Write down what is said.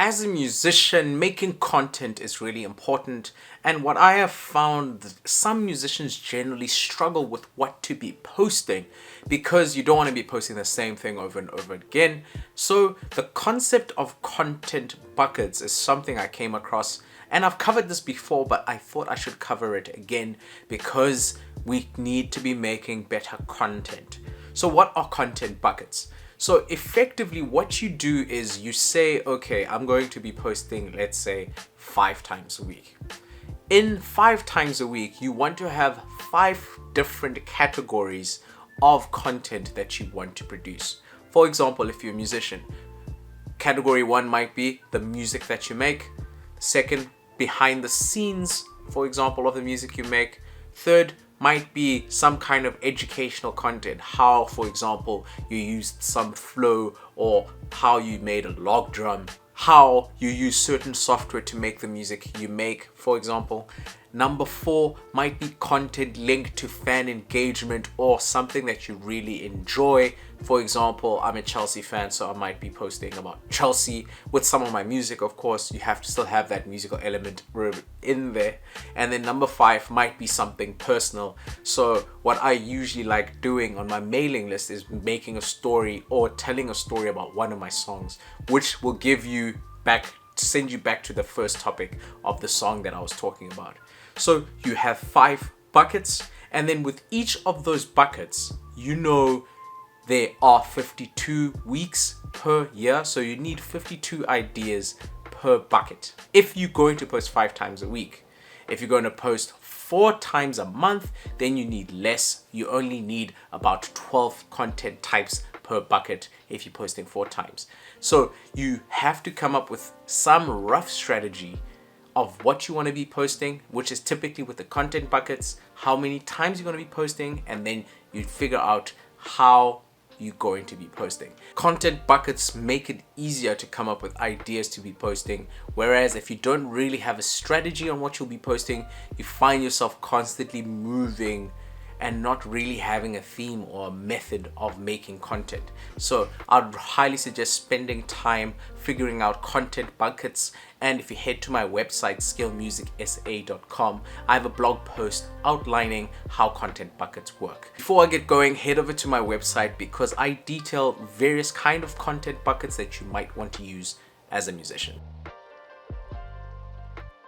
as a musician, making content is really important. And what I have found, that some musicians generally struggle with what to be posting because you don't want to be posting the same thing over and over again. So the concept of content buckets is something I came across, and I've covered this before, but I thought I should cover it again because we need to be making better content. So what are content buckets? So effectively what you do is you say, okay, I'm going to be posting, let's say 5 times a week. In 5 times a week, you want to have 5 different categories of content that you want to produce. For example, if you're a musician, category 1 might be the music that you make. Second, behind the scenes, for example, of the music you make. Third, might be some kind of educational content, how, for example, you used some flow, or how you made a log drum, how you use certain software to make the music you make, for example. Number 4 might be content linked to fan engagement or something that you really enjoy. For example, I'm a Chelsea fan, so I might be posting about Chelsea with some of my music. Of course, you have to still have that musical element in there. And then number 5 might be something personal. So what I usually like doing on my mailing list is making a story or telling a story about one of my songs, which will send you back to the first topic of the song that I was talking about. So you have 5 buckets, and then with each of those buckets, there are 52 weeks per year, so you need 52 ideas per bucket. If you're going to post 5 times a week, if you're going to post 4 times a month, then you need less. You only need about 12 content types per bucket if you're posting 4 times. So you have to come up with some rough strategy of what you want to be posting, which is typically with the content buckets, how many times you're going to be posting, and then you figure out how you're going to be posting. Content buckets make it easier to come up with ideas to be posting, whereas if you don't really have a strategy on what you'll be posting, you find yourself constantly moving and not really having a theme or a method of making content. So I'd highly suggest spending time figuring out content buckets. And if you head to my website, skillmusicsa.com, I have a blog post outlining how content buckets work. Before I get going, head over to my website because I detail various kind of content buckets that you might want to use as a musician.